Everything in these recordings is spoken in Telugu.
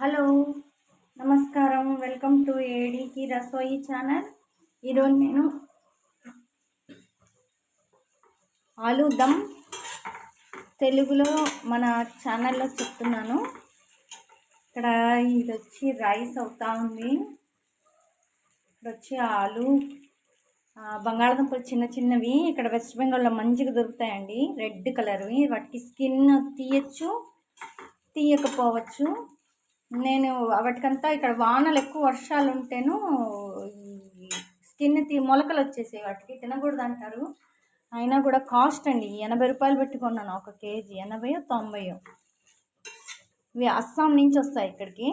హలో నమస్కారం. వెల్కమ్ టు ఏడీకి రసోయి ఛానల్. ఈరోజు నేను ఆలూ దమ్ తెలుగులో మన ఛానల్లో చెప్తున్నాను. ఇక్కడ ఇది వచ్చి రైస్ అవుతా ఉంది. ఇక్కడ వచ్చి ఆలు బంగాళదుంపలు చిన్న చిన్నవి ఇక్కడ వెస్ట్ బెంగాల్లో మంచిగా దొరుకుతాయండి, రెడ్ కలర్వి. వాటికి స్కిన్ తీయచ్చు, తీయకపోవచ్చు. నేను వాటికంతా ఇక్కడ వానలు ఎక్కువ వర్షాలు ఉంటేను ఈ స్కిన్ మొలకలు వచ్చేసాయి, వాటికి తినకూడదు అంటారు. అయినా కూడా కాస్ట్ అండి, 80 రూపాయలు పెట్టుకున్నాను ఒక కేజీ. 80-90. ఇవి అస్సాం నుంచి వస్తాయి ఇక్కడికి.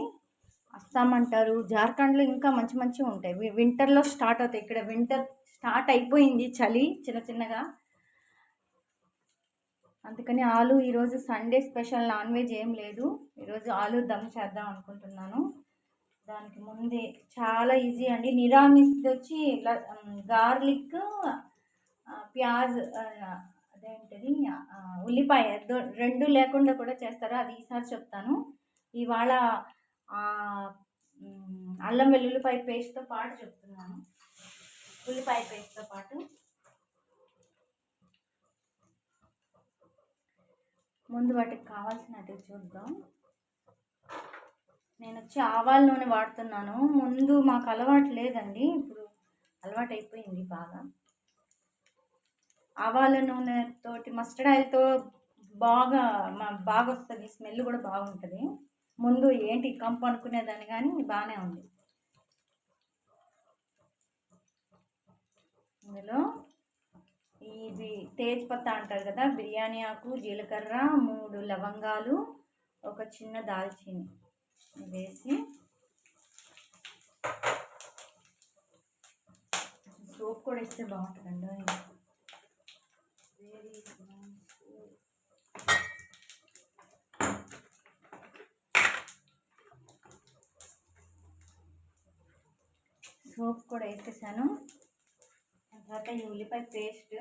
అస్సాం అంటారు, జార్ఖండ్లో ఇంకా మంచి మంచిగా ఉంటాయి. వింటర్లో స్టార్ట్ అవుతాయి. ఇక్కడ వింటర్ స్టార్ట్ అయిపోయింది, చలి చిన్న చిన్నగా. అందుకని ఆలు ఈరోజు సండే స్పెషల్ నాన్ వెజ్ ఏం లేదు. ఈరోజు ఆలు దమ్ చేద్దాం అనుకుంటున్నాను. దానికి ముందే చాలా ఈజీ అండి. నిరామిస్ వచ్చి గార్లిక్, ప్యాజ్, అదేంటిది ఉల్లిపాయ రెండు లేకుండా కూడా చేస్తారు, అది ఈసారి చెప్తాను. ఇవాళ అల్లం వెల్లుల్లిపాయ పేస్ట్తో పాటు చెప్తున్నాను. ఉల్లిపాయ పేస్ట్తో పాటు ముందు వాటికి కావాల్సినట్టు చూద్దాం. నేను వచ్చి ఆవాల నూనె వాడుతున్నాను. ముందు మాకు అలవాటు లేదండి, ఇప్పుడు అలవాటు అయిపోయింది బాగా. ఆవాల నూనెతోటి మస్టర్డ్ ఆయిల్తో బాగా వస్తుంది, స్మెల్ కూడా బాగుంటుంది. ముందు ఏంటి కంపు అనుకునేదాన్ని, కానీ బాగానే ఉంది. ఇందులో ఇది తేజ్పత్తా అంటారు కదా, బిర్యానీ ఆకు, జీలకర్ర, 3 లవంగాలు, ఒక చిన్న దాల్చిని వేసి సోప్ కూడా ఇస్తే బాగుంటుందండి. సోప్ కూడా వేసేసాను. తర్వాత ఈ ఉల్లిపాయ పేస్ట్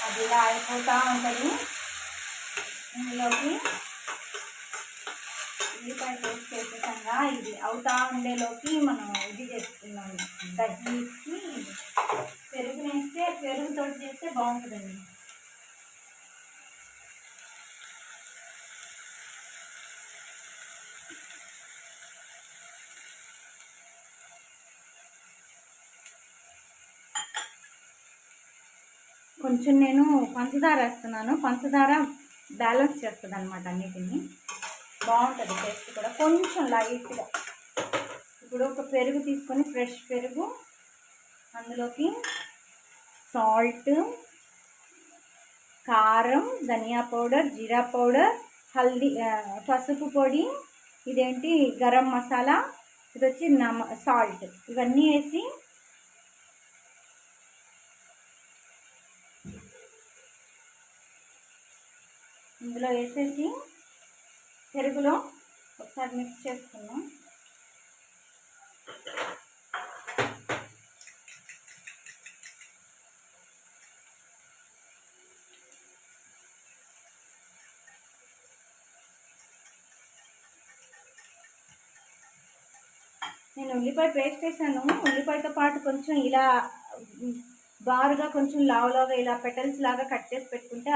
అది ఇలా అయిపోతూ ఉంటుంది. ఇందులోకి ఉల్లిపాయ పేస్ట్ వేసేసంగా ఇది అవుతా ఉండేలోకి మనం ఇది చేసుకున్నాం, దహికి పెరుగు వేస్తే, పెరుగుతో చేస్తే బాగుంటుందండి. కొంచెం నేను పంచదార వేస్తున్నాను, పంచదార బ్యాలెన్స్ చేస్తుంది అనమాట అన్నిటిని, బాగుంటుంది టేస్ట్ కూడా కొంచెం లైట్గా. ఇప్పుడు ఒక పెరుగు తీసుకొని, ఫ్రెష్ పెరుగు, అందులోకి సాల్ట్, కారం, ధనియా పౌడర్, జీరా పౌడర్, హల్దీ, పసుపు పొడి, ఇదేంటి గరం మసాలా, ఇది వచ్చి సాల్ట్, ఇవన్నీ వేసి ఇందులో వేసేసి పెరుగులో ఒకసారి మిక్స్ చేసుకున్నాం. నేను ఉల్లిపాయ పేస్ట్ వేసాను. ఉల్లిపాయతో పాటు కొంచెం ఇలా బారుగా, కొంచెం లావులాగా ఇలా పెటల్స్ లాగా కట్ చేసి పెట్టుకుంటే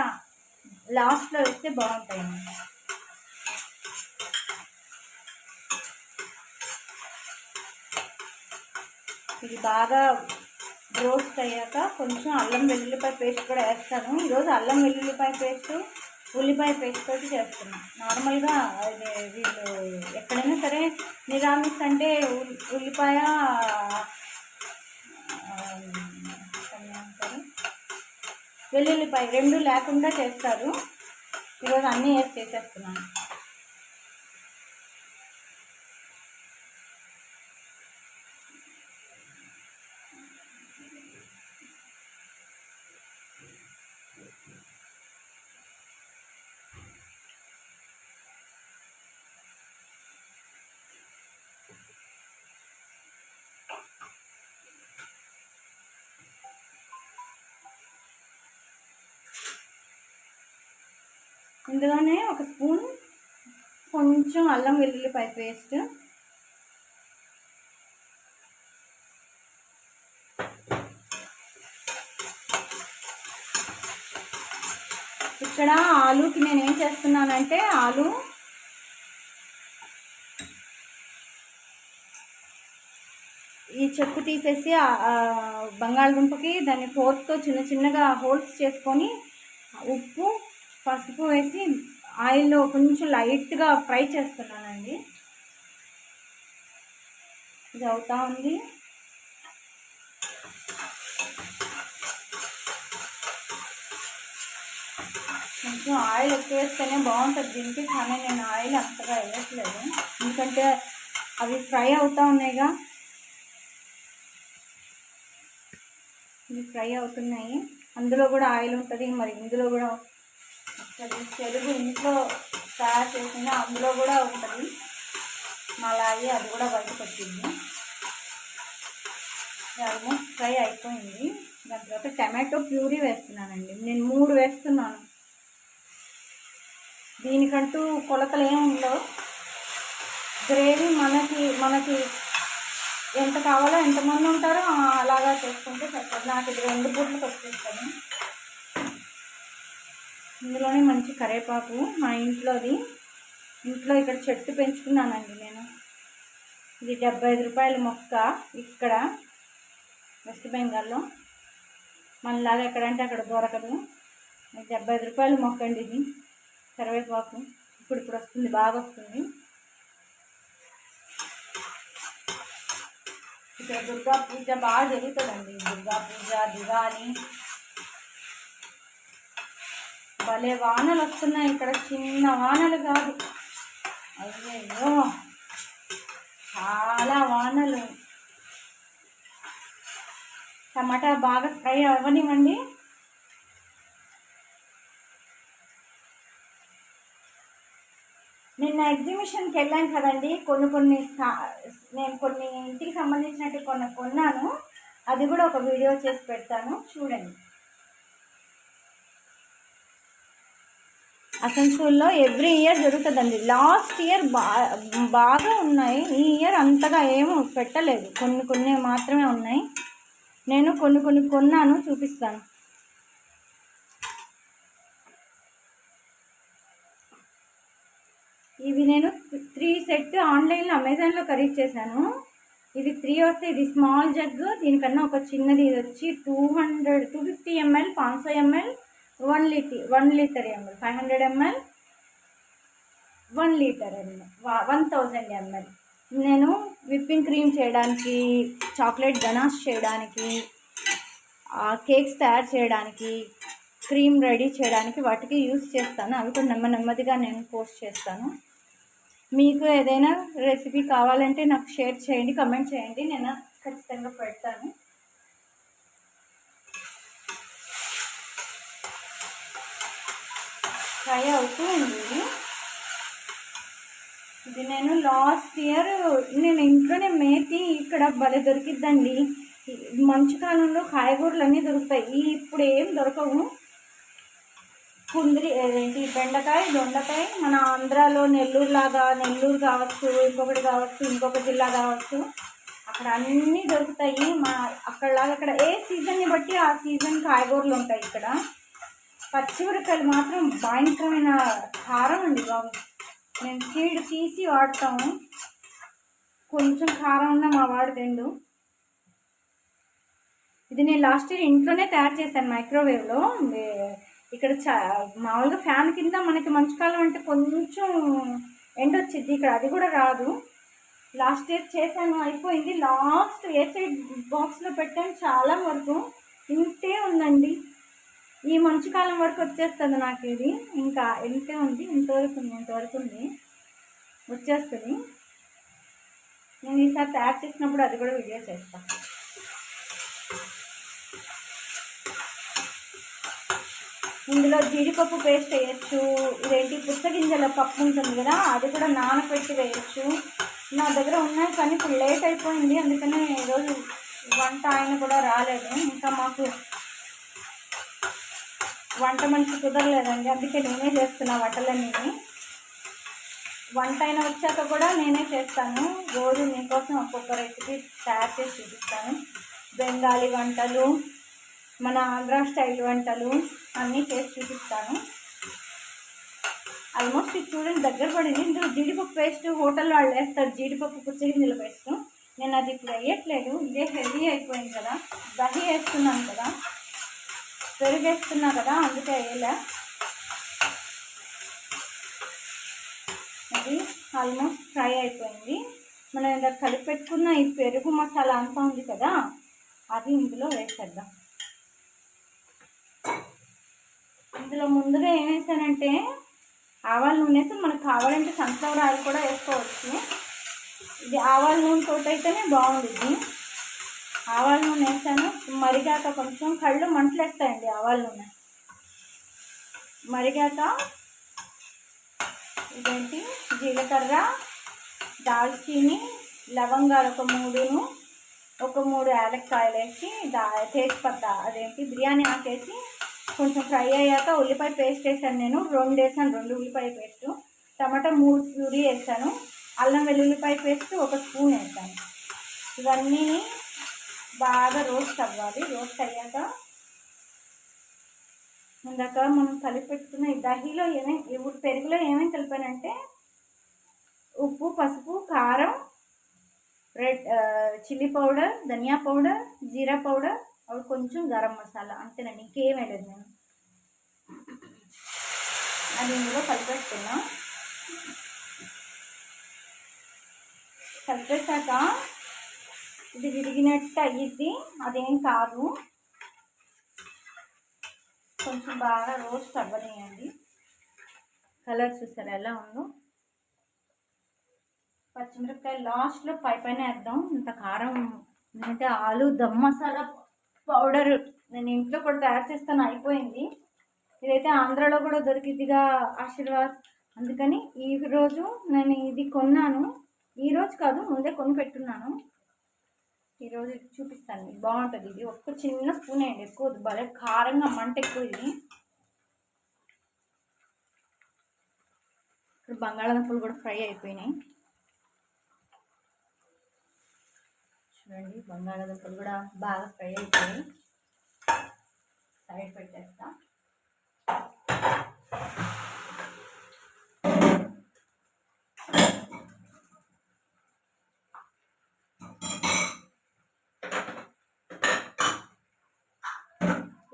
లాస్ట్లో వేస్తే బాగుంటాయి. ఇది బాగా రోస్ట్ అయ్యాక కొంచెం అల్లం వెల్లుల్లిపాయ పేస్ట్ కూడా వేస్తాను. ఈరోజు అల్లం వెల్లుల్లిపాయ పేస్ట్, ఉల్లిపాయ పేస్ట్ తోటి చేస్తున్నాను. నార్మల్గా వీళ్ళు ఎక్కడైనా సరే నిరామిస్ అంటే ఉల్లిపాయ, వెల్లుల్లిపాయ రెండు లేకుండా చేస్తారు. ఈరోజు అన్నీ వేసి చేసేస్తున్నాను. ఇందులోనే ఒక స్పూన్ కొంచెం అల్లం వెల్లుల్లిపాయ పేస్ట్, ఇక్కడ ఆలూకి నేనేం చేస్తున్నానంటే ఆలు ఈ చెక్కు తీసేసి బంగాళదుంపకి దాన్ని ఫోర్క్తో చిన్న చిన్నగా హోల్స్ చేసుకొని ఉప్పు పసుపు వేసి ఆయిల్లో కొంచెం లైట్గా ఫ్రై చేస్తున్నానండి. ఇది అవుతా ఉంది. కొంచెం ఆయిల్ ఎక్కువ వేస్తేనే బాగుంటుంది దీనికి, కానీ నేను ఆయిల్ అంతగా వేయట్లేదు ఎందుకంటే అవి ఫ్రై అవుతూ ఉన్నాయిగా. ఇవి ఫ్రై అవుతున్నాయి, అందులో కూడా ఆయిల్ ఉంటుంది, మరి ఇందులో కూడా వస్తుంది. తెలుగు ఇంట్లో తయారు చేసిన అందులో కూడా ఉంటుంది మలాయి, అది కూడా బయటకు వచ్చింది. ఆల్మోస్ట్ ఫ్రై అయిపోయింది. దాని తర్వాత టమాటో ప్యూరీ వేస్తున్నానండి. నేను 3 వేస్తున్నాను. దీనికంటూ కొలతలు ఏమి ఉండవు. గ్రేవీ మనకి ఎంత కావాలో ఎంతమంది ఉంటారో అలాగా చేసుకుంటే సరిపోతుంది. నాకు ఇది 2 పూటలకు వచ్చేస్తాను. ఇందులోనే మంచి కరివేపాకు మా ఇంట్లో ఇక్కడ చెట్టు పెంచుకున్నానండి నేను. ఇది 75 రూపాయల మొక్క ఇక్కడ వెస్ట్ బెంగాల్లో. మనలాగా ఎక్కడంటే అక్కడ దొరకదు. 75 రూపాయల మొక్క అండి ఇది కరివేపాకు. ఇప్పుడు వస్తుంది, బాగా వస్తుంది. ఇక్కడ దుర్గా పూజ బాగా జరుగుతుందండి. దుర్గా పూజ, దివాళీ, భలే వానలు వస్తున్నాయి ఇక్కడ. చిన్న వానలు కాదు, అయ్యో చాలా వానలు. టమాటా బాగా ఫ్రై అవ్వనివ్వండి. నిన్న ఎగ్జిబిషన్కి వెళ్ళాను కదండి. నేను కొన్ని ఇంటికి సంబంధించినట్టు కొన్నాను. అది కూడా ఒక వీడియో చేసి పెడతాను, చూడండి. అసన్సోల్లో ఎవ్రీ ఇయర్ జరుగుతుందండి. లాస్ట్ ఇయర్ బాగా ఉన్నాయి, ఈ ఇయర్ అంతగా ఏమో పెట్టలేదు. కొన్ని మాత్రమే ఉన్నాయి. నేను కొన్ని కొన్నాను, చూపిస్తాను. ఇవి నేను 3 సెట్ ఆన్లైన్లో అమెజాన్లో ఖరీదు చేశాను. ఇది 3 వస్తే ఇది స్మాల్ జగ్. దీనికన్నా ఒక చిన్నది ఇది వచ్చి 250 ml, 500 ml, 1 litre ml, 500 ml, 1 litre ml, 1000 ml. నేను విప్పింగ్ క్రీమ్ చేయడానికి, చాక్లెట్ గనాష్ చేయడానికి, కేక్స్ తయారు చేయడానికి, క్రీమ్ రెడీ చేయడానికి వాటికి యూస్ చేస్తాను. అవి కూడా నెమ్మదిగా నేను పోస్ట్ చేస్తాను. మీకు ఏదైనా రెసిపీ కావాలంటే నాకు షేర్ చేయండి, కమెంట్ చేయండి, నేను ఖచ్చితంగా పెడతాను. ఫ్రై అవుతూ ఉంది. ఇది నేను లాస్ట్ ఇయర్ నేను ఇంట్లోనే మేతి ఇక్కడ భలే దొరికిద్దండి. మంచు కాలంలో కాయగూరలు అన్నీ దొరుకుతాయి, ఇప్పుడు ఏం దొరకవు. బెండకాయ, దొండకాయ మన ఆంధ్రాలో నెల్లూరు కావచ్చు, ఇంకొక జిల్లా కావచ్చు, అక్కడ అన్నీ దొరుకుతాయి. అక్కడలాగా ఇక్కడ ఏ సీజన్ని బట్టి ఆ సీజన్ కాయగూరలు ఉంటాయి. ఇక్కడ పచ్చిమిరపకాయలు మాత్రం భయంకరమైన కారం అండి బాబు. మేము సీడ్ తీసి వాడతాము, కొంచెం కారం ఉన్న మా వాడు తిండు. ఇది నేను లాస్ట్ ఇయర్ ఇంట్లోనే తయారు చేశాను మైక్రోవేవ్లో. ఇక్కడ మామూలుగా ఫ్యాన్ కింద మనకి మంచుకాలం అంటే కొంచెం ఎండ వచ్చింది, ఇక్కడ అది కూడా రాదు. లాస్ట్ ఇయర్ చేశాను, అయిపోయింది. లాస్ట్ ఎయిర్ సైడ్ బాక్స్లో పెట్టాను, చాలా వరకు ఇంతే ఉందండి. ఈ మంచుకాలం వరకు వచ్చేస్తుంది నాకు ఇది. ఇంకా ఇంతే ఉంది, ఇంతవరకు ఉంది, వచ్చేస్తుంది. నేను ఈసారి తయారు చేసినప్పుడు అది కూడా వీడియో చేస్తాను. ఇందులో జీడిపప్పు పేస్ట్ వేయచ్చు, పుచ్చగింజల పప్పు ఉంటుంది కదా, అది కూడా నానబెట్టి వేయచ్చు. నా దగ్గర ఉన్నాయి, కానీ ఇప్పుడు లేట్ అయిపోయింది, అందుకనే ఈరోజు వంట ఆయన కూడా రాలేదు. ఇంకా మాకు వంట మనిషి కుదరలేదండి, అందుకే నేనే చేస్తున్నా వంటలన్నీ. వంట అయినా వచ్చాక కూడా నేనే చేస్తాను. రోజు మీకోసం ఒక్కొక్క రెసిపీ తయారు చేసి చూపిస్తాను. బెంగాలీ వంటలు, మన ఆంధ్ర స్టైల్ వంటలు అన్నీ చేసి చూపిస్తాను. ఆల్మోస్ట్ ఇది చూడండి దగ్గర పడింది. ఇందులో జీడిపప్పు పేస్ట్ హోటల్లో వాళ్ళు వేస్తారు, జీడిపప్పు పుచ్చగింజల పేస్ట్. నేను అది ఇప్పుడు వేయట్లేదు, ఇదే హెవీ అయిపోయింది కదా. దహి వేస్తున్నాను కదా, పెరుగు వేస్తున్నా కదా, అందుకే వేయలే. అది ఆల్మోస్ట్ ఫ్రై అయిపోయింది. మనం ఇందాక కలిపి పెట్టుకున్న ఈ పెరుగు మసాలా అంతా ఉంది కదా, అది ఇందులో వేసేద్దాం. ఇందులో ముందుగా ఏం వేసానంటే ఆవాల నూనె వేసి, మనకు కావాలంటే సన్ఫ్లవర్ ఆయిల్ కూడా వేసుకోవచ్చు. ఇది ఆవాల నూనెతో అయితేనే బాగుంటుంది. ఆవాల నూనె వేసాను, మరిగాక కొంచెం కళ్ళు మంటలేస్తాయండి ఆవాల నూనె. మరిగాక ఇదేంటి జీలకర్ర, దాల్చీని, లవంగాలు ఒక మూడు యాలక్కాయలు వేసి, తేజ్పత్తా అదేంటి బిర్యానీ ఆకేసి కొంచెం ఫ్రై అయ్యాక ఉల్లిపాయ పేస్ట్ వేసాను. నేను 2 వేసాను, 2 ఉల్లిపాయ పేస్టు. టమాటా 3 ప్యూరీ వేసాను. అల్లం వెల్లుల్లిపాయ పేస్ట్ 1 స్పూన్ వేసాను. ఇవన్నీ బాగా రోస్ట్ అవ్వాలి. రోస్ట్ అయ్యాక ఇందాక మనం కలిపి పెట్టుకున్న ఈ దహిలో ఇప్పుడు పెరుగులో ఏమేమి కలిపానంటే ఉప్పు, పసుపు, కారం, చిల్లీ పౌడర్, ధనియా పౌడర్, జీరా పౌడర్, అవి కొంచెం గరం మసాలా, అంతేనండి, ఇంకేం వేయలేదు నేను. అది ఇందులో కలిపేస్తున్నా. కలిపేసాక ఇది విరిగినట్టు అయ్యిద్ది, అదేం కాదు. కొంచెం బాగా రోస్ట్ అవ్వనియండి. కలర్ చూసారు ఎలా ఉందో. పచ్చిమిరపకాయ లాస్ట్లో పైన వేద్దాం. ఇంత కారం ఎందుకంటే ఆలు దమ్ మసాలా పౌడర్ నేను ఇంట్లో కూడా తయారు చేస్తాను, అయిపోయింది. ఇదైతే ఆంధ్రాలో కూడా దొరికిద్దిగా, ఆశీర్వాద్. అందుకని ఈరోజు నేను ఇది కొన్నాను. ఈరోజు కాదు, ముందే కొని పెట్టున్నాను. ఈరోజు ఇది చూపిస్తాను, ఇది బాగుంటుంది. ఇది ఒక్క చిన్న స్పూన్ వేయండి, ఎక్కువ భలే కారంగా మంట ఎక్కువ. ఇది ఇప్పుడు బంగాళాదుంపలు కూడా ఫ్రై అయిపోయినాయి చూడండి. బంగాళాదుంపలు కూడా బాగా ఫ్రై అయిపోయాయి. సైడ్ పెట్టేస్తా.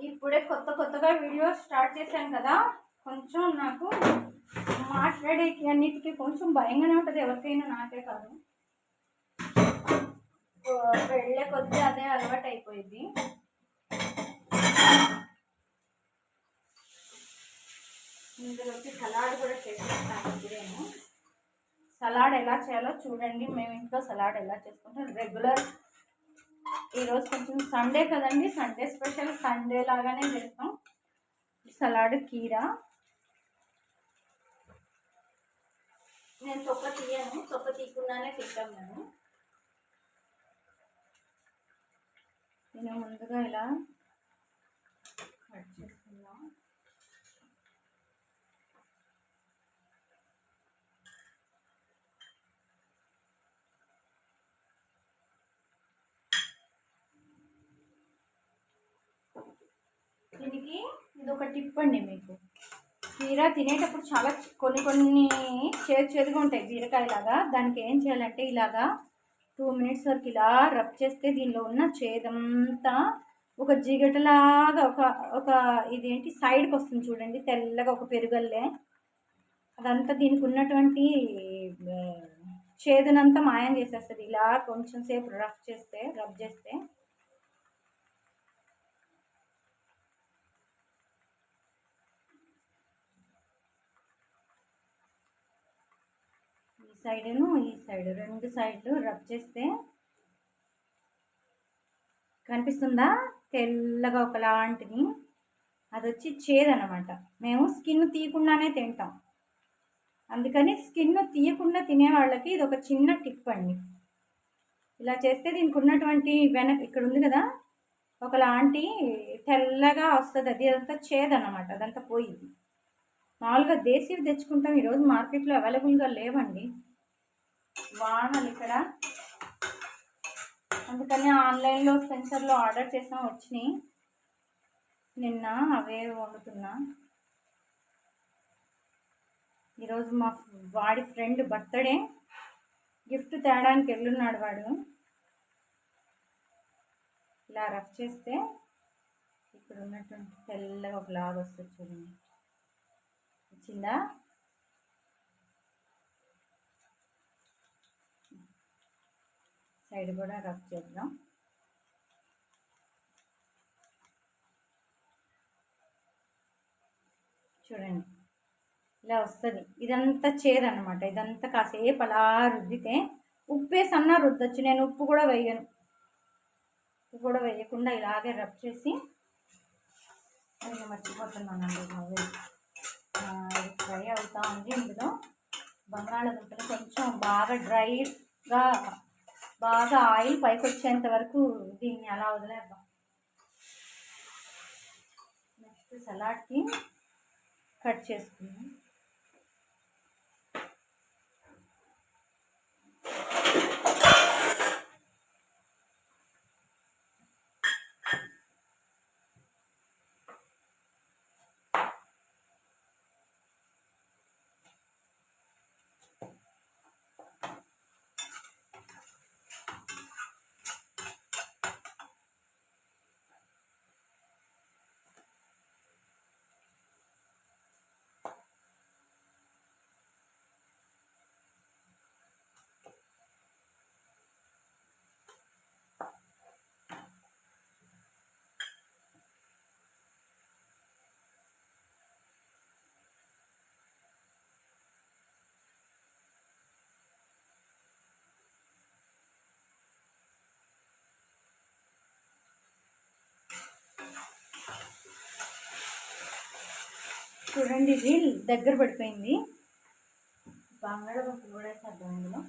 ఇప్పుడే కొత్తగా వీడియో స్టార్ట్ చేశాను కదా, కొంచెం నాకు మాట్లాడేకి అన్నిటికీ కొంచెం భయంగానే ఉంటుంది, ఎవరికైనా, నాకే కాదు. వెళ్ళే కొద్దీ అదే అలవాటు అయిపోయింది. ఇందులో వచ్చి సలాడ్ కూడా చేసేస్తాను. ఇప్పుడేమో సలాడ్ ఎలా చేయాలో చూడండి. మేము ఇంట్లో సలాడ్ ఎలా చేసుకుంటాం రెగ్యులర్. ఈరోజు కొంచెం సండే కదండి, సండే స్పెషల్, సండే లాగానే చేస్తాం సలాడ్. కీరా నేను తొక్క తీయను, తొక్క తీయకుండానే తింటాం మేము. నేను ముందుగా ఇలా కట్ చేసుకుందాం. దీనికి ఇది ఒక టిప్ అండి మీకు. కీరా తినేటప్పుడు చాలా కొన్ని చేదుగా ఉంటాయి బీరకాయలాగా. దానికి ఏం చేయాలంటే ఇలాగా 2 మినిట్స్ వరకు ఇలా రబ్ చేస్తే దీనిలో ఉన్న చేదంతా ఒక జిగటలాగా ఒక ఇదేంటి సైడ్కి వస్తుంది చూడండి, తెల్లగా ఒక పెరుగల్లే. అదంతా దీనికి ఉన్నటువంటి చేదునంతా మాయం చేసేస్తుంది. ఇలా కొంచెం సేపు రబ్ చేస్తే ఈ సైడును ఈ సైడు 2 సైడ్లు రబ్ చేస్తే కనిపిస్తుందా తెల్లగా ఒకలాంటిది. అది వచ్చి చేదనమాట. మేము స్కిన్ తీయకుండానే తింటాం, అందుకని స్కిన్ తీయకుండా తినే వాళ్ళకి ఇది ఒక చిన్న టిప్ అండి. ఇలా చేస్తే దీనికి ఉన్నటువంటి ఇక్కడ ఉంది కదా, ఒకలాంటి తెల్లగా వస్తుంది, అది అదంతా చేదన్నమాట, అదంతా పోయింది. మామూలుగా దేశీవి తెచ్చుకుంటాం, ఈరోజు మార్కెట్లో అవైలబుల్గా లేవండి వానలు ఇక్కడ, అందుకని ఆన్లైన్లో స్పెన్సర్లో ఆర్డర్ చేసాం, వచ్చినాయి. నిన్న అవే వండుతున్నా. ఈరోజు మా వాడి ఫ్రెండ్ బర్త్డే, గిఫ్ట్ తేడానికి వెళ్ళున్నాడు వాడు. ఇలా రఫ్ చేస్తే ఇక్కడ ఉన్నటువంటి తెల్లగా ఒక లాగ్ వస్తుంది చూడండి, వచ్చిందా? సైడ్ కూడా రఫ్ చేద్దాం. చూడండి ఇలా వస్తుంది, ఇదంతా చేదన్నమాట. ఇదంతా కాసేపు అలా రుద్దితే, ఉప్పు వేసి అన్నా రుద్దచ్చు, నేను ఉప్పు కూడా వేయను. ఉప్పు కూడా వేయకుండా ఇలాగే రబ్ చేసి, నేను మర్చిపోతున్నానండి, ఇది ఫ్రై అవుతా ఉంది. ఇందులో బంగాళాదుంపలు కొంచెం బాగా డ్రైగా, బాగా ఆయిల్ పైకి వచ్చేంత వరకు దీన్ని అలా వదిలేద్దాం. నెక్స్ట్ సలాడ్కి కట్ చేసుకుందాం. చూడండి ఇది దగ్గర పడిపోయింది. బంగాళదుంప కూడా వేసేద్దాం ఇందులో.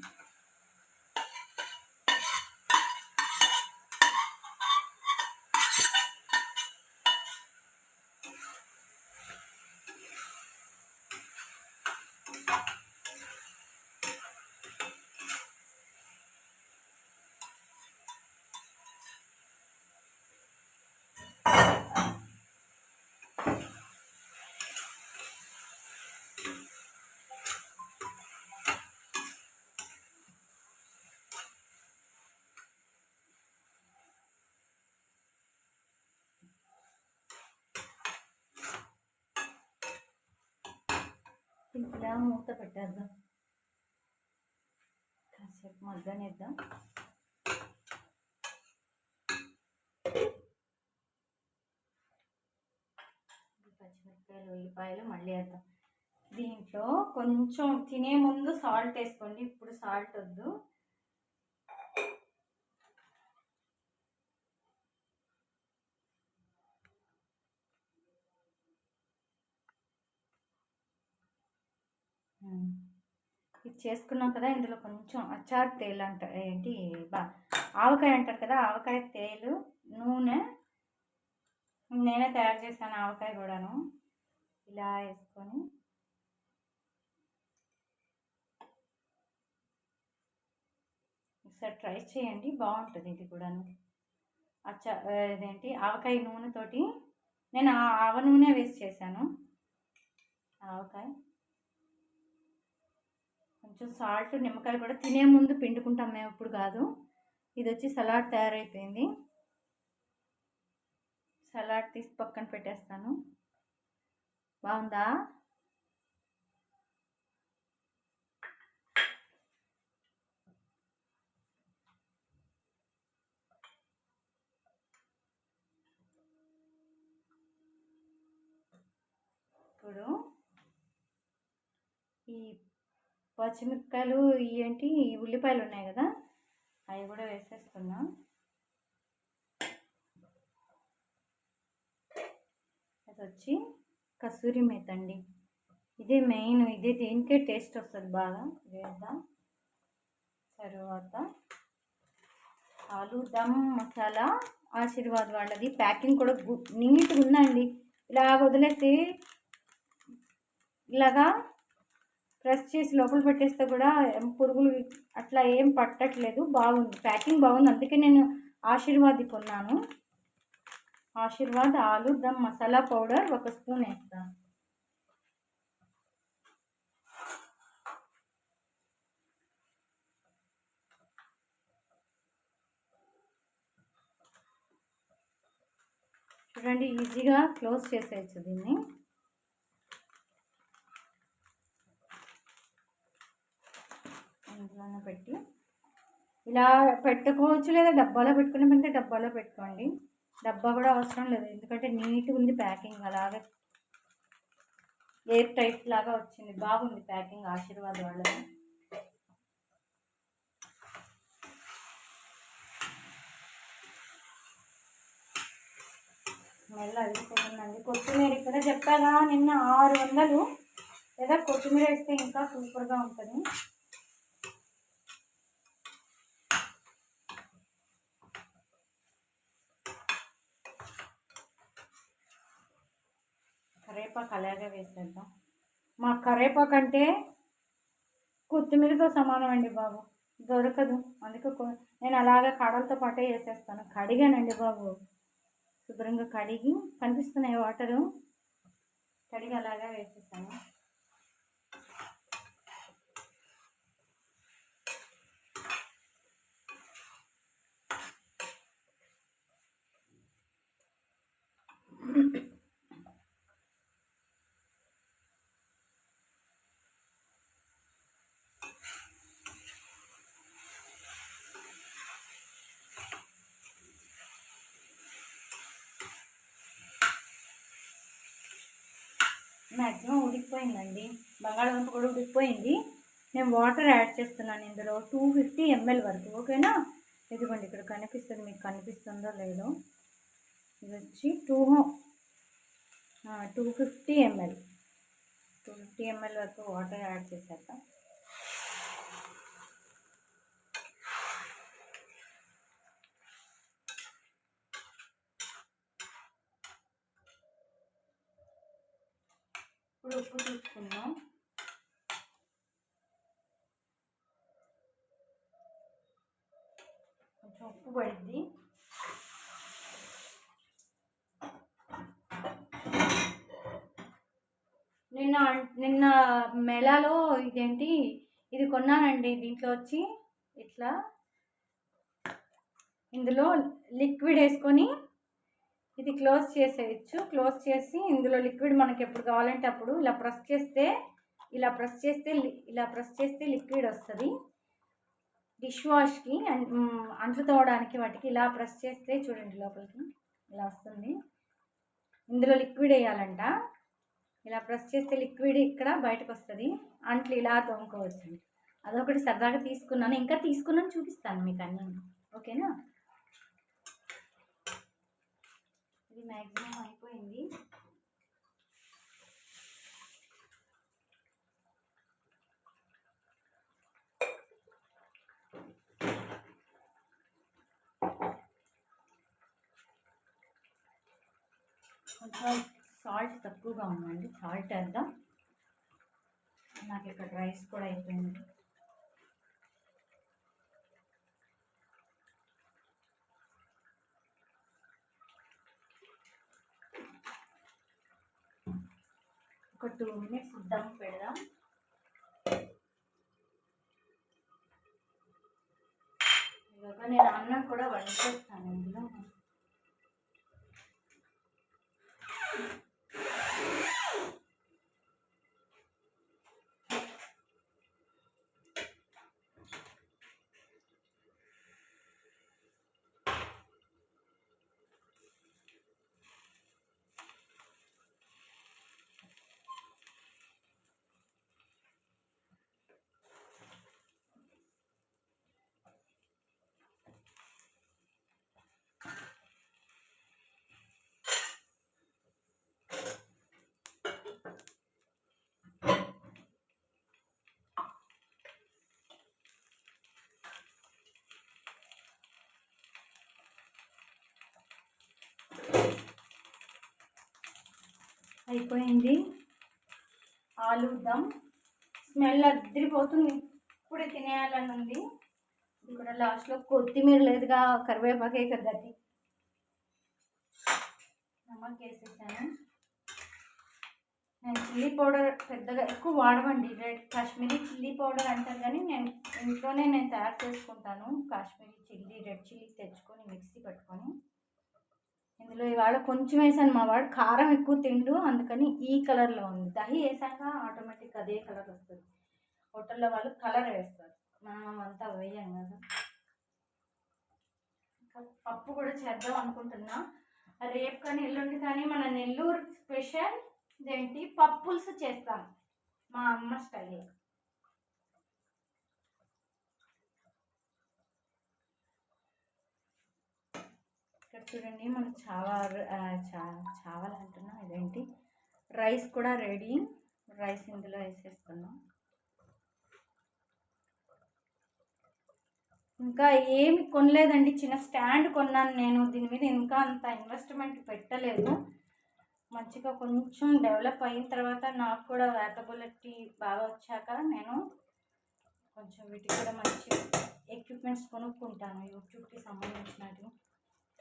ఇలా మూత పెట్టేద్దాం, కాసేపు మగ్గనిద్దాం. పచ్చిమిరపకాయలు, ఉల్లిపాయలు మళ్ళీ వేద్దాం. దీంట్లో కొంచెం తినే ముందు సాల్ట్ వేసుకోండి, ఇప్పుడు సాల్ట్ వద్దు. ఇది చేసుకున్నాం కదా, ఇందులో కొంచెం అచ్చారు తేలు అంటారు ఏంటి, ఆవకాయ అంటారు కదా, ఆవకాయ తేలు, నూనె, నేనే తయారు చేశాను ఆవకాయ కూడాను. ఇలా వేసుకొని ఒకసారి ట్రై చేయండి, బాగుంటుంది ఇది కూడాను. ఇదేంటి ఆవకాయ నూనెతోటి, నేను ఆవ నూనె వేసి చేశాను ఆవకాయ. కొంచెం సాల్ట్, నిమ్మకాయ కూడా తినే ముందు పిండుకుంటాం మేము, ఇప్పుడు కాదు. ఇది వచ్చి సలాడ్ తయారైపోయింది. సలాడ్ తీసి పక్కన పెట్టేస్తాను. బాగుందా? ఇప్పుడు ఈ పచ్చిమిరపకాయలు, ఏంటి ఉల్లిపాయలు ఉన్నాయి కదా, అవి కూడా వేసేస్తున్నా. అది వచ్చి కసూరి మేతి అండి, ఇదే మెయిన్, ఇదే దీనికే టేస్ట్ వస్తుంది బాగా. వేద్దాం. తర్వాత ఆలు దమ్ మసాలా ఆశీర్వాద్ వాళ్ళది ప్యాకింగ్ కూడా నీట్గా ఉందండి. ఇలా వదిలేసి ఇలాగా ప్రెస్ చేసి లోపల పెట్టేస్తే కూడా పురుగులు అట్లా ఏం పట్టట్లేదు. బాగుంది, ప్యాకింగ్ బాగుంది. అందుకే నేను ఆశీర్వాద్ కొన్నాను. ఆశీర్వాద్ ఆలు దమ్ మసాలా పౌడర్ 1 స్పూన్ వేస్తాను. చూడండి, ఈజీగా క్లోజ్ చేసేయచ్చు దీన్ని. ఇంట్లోనే పెట్టి ఇలా పెట్టుకోవచ్చు, లేదా డబ్బాలో పెట్టుకున్నామంటే డబ్బాలో పెట్టుకోండి. డబ్బా కూడా అవసరం లేదు, ఎందుకంటే నీట్గా ఉంది ప్యాకింగ్. అలాగే ఎయిర్ టైట్ లాగా వచ్చింది, బాగుంది ప్యాకింగ్ ఆశీర్వాద్ వాళ్ళది. స్మెల్ అదిపోతుందండి. కొత్తిమీర ఇక్కడ చెప్పాగా నిన్న 600, లేదా కొత్తిమీర వేస్తే ఇంకా సూపర్గా ఉంటుంది. కరివేపాకు అలాగే వేసేద్దాం. మా కరివేపాకు అంటే కొత్తిమీరతో సమానం అండి బాబు, దొరకదు. అందుకే నేను అలాగే కాడలతో పాటే వేసేస్తాను. కడిగానండి బాబు, శుభ్రంగా కడిగి కనిపిస్తున్నాయి వాటరు, కడిగి అలాగా వేసేసాను. మ్యాక్సిమం ఉడికిపోయిందండి, బంగాళదుంప కూడా ఉడికిపోయింది. నేను వాటర్ యాడ్ చేస్తున్నాను ఇందులో 250 ml వరకు. ఓకేనా, ఇదిగోండి ఇక్కడ కనిపిస్తుంది, మీకు కనిపిస్తుందో లేదో. ఇది వచ్చి 250 ml వరకు వాటర్ యాడ్ చేశాక ఇప్పుడు ఉప్పు చూసుకుందాం. కొంచెం ఉప్పు పడింది. నిన్న మెలాలో ఇదేంటి ఇది కొన్నానండి. దీంట్లో వచ్చి ఇట్లా ఇందులో లిక్విడ్ వేసుకొని ఇది క్లోజ్ చేసేయచ్చు. క్లోజ్ చేసి ఇందులో లిక్విడ్ మనకి ఎప్పుడు కావాలంటే అప్పుడు ఇలా ప్రెస్ చేస్తే లిక్విడ్ వస్తుంది. డిష్ వాష్కి అంట్లు తోవడానికి వాటికి ఇలా ప్రెస్ చేస్తే చూడండి లోపలికి ఇలా వస్తుంది. ఇందులో లిక్విడ్ వేయాలంట. ఇలా ప్రెస్ చేస్తే లిక్విడ్ ఇక్కడ బయటకు వస్తుంది. అంట్లు ఇలా తోముకోవచ్చు. అదొకటి సరదాగా తీసుకున్నాను, ఇంకా తీసుకున్నాను, చూపిస్తాను మీకు అన్నీ. ఓకేనా, ఇది మ్యాక్సిమం అయిపోయింది. కొంచెం సాల్ట్ తక్కువగా ఉందండి, సాల్ట్ వేద్దాం. నాకు ఇక్కడ రైస్ కూడా అయిపోయింది. ఒక 2 minutes దమ్ పెడదాం. ఇలాగ నేను అన్నం కూడా వండుకొస్తాను ఇందులో. అయిపోయింది ఆలూ దమ్. స్మెల్ అద్దరిపోతుంది, ఇప్పుడే తినేయాలని ఉంది. ఇక్కడ లాస్ట్లో కొత్తిమీర లేదుగా, కరివేపాకే కదా నమ్మకి వేసేసాను. నేను చిల్లీ పౌడర్ పెద్దగా ఎక్కువ వాడమండి, రెడ్ కాశ్మీరీ చిల్లీ పౌడర్ అంటారు, కానీ నేను ఇంట్లోనే తయారు చేసుకుంటాను. కాశ్మీరీ చిల్లీ, రెడ్ చిల్లీ తెచ్చుకొని మిక్సీ పట్టుకొని ఇందులో ఇవాళ కొంచెం వేసాను. మా వాడు కారం ఎక్కువ తిండు, అందుకని ఈ కలర్లో ఉంది. దహి వేసాక ఆటోమేటిక్ అదే కలర్ వస్తుంది. హోటల్లో వాళ్ళు కలర్ వేస్తారు, మనం అంతా వేయం కదా. పప్పు కూడా చేద్దాం అనుకుంటున్నా. రేపు కానీ ఎల్లుండి కానీ మన నెల్లూరు స్పెషల్ ఇదేంటి పప్పులుసు చేస్తాం మా అమ్మ స్టైల్. ఇక్కడ చూడండి మన చావల్ అంటున్నా, ఇదేంటి రైస్ కూడా రెడీ. రైస్ ఇందులో వేసేసుకున్నాం. ఇంకా ఏమి కొనలేదండి, చిన్న స్టాండ్ కొన్నాను నేను. దీని మీద ఇంకా అంత ఇన్వెస్ట్మెంట్ పెట్టలేదు. మంచిగా కొంచెం డెవలప్ అయిన తర్వాత నాకు కూడా వేకబిలిటీ బాగా వచ్చాక నేను కొంచెం వీటికి కూడా మంచి ఎక్విప్మెంట్స్ కొనుక్కుంటాను. యూట్యూబ్కి సంబంధించినవి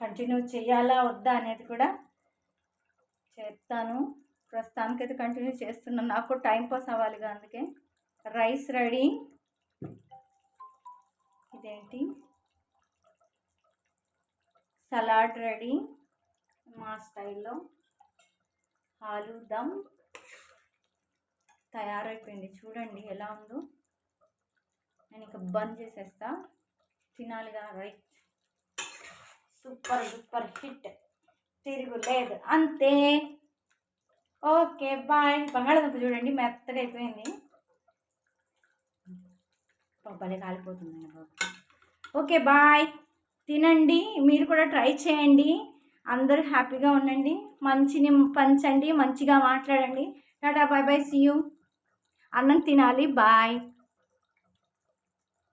కంటిన్యూ చేయాలా వద్దా అనేది కూడా చేస్తాను. ప్రస్తుతానికైతే కంటిన్యూ చేస్తున్నాను, నాకు టైం పాస్ అవ్వాలిగా, అందుకే. Rice ready. ఇదేంటి సలాడ్ రెడీ మా స్టైల్లో. ఆలూ దమ్ తయారైపోయింది, చూడండి ఎలా ఉందో. నేను ఇక బంద్ చేసేస్తా, తినాలిగా. రైట్, సూపర్ సూపర్ హిట్, తిరుగులేదు, అంతే. Okay bye. బంగాళదుంప చూడండి మెత్తగా అయిపోయింది, భలే కాలిపోతుంది. ఓకే బాయ్, తినండి, మీరు కూడా ట్రై చేయండి. అందరూ హ్యాపీగా ఉండండి, మంచిని పంచండి, మంచిగా మాట్లాడండి. Tata, bye bye, see you. అన్నం తినాలి, బాయ్.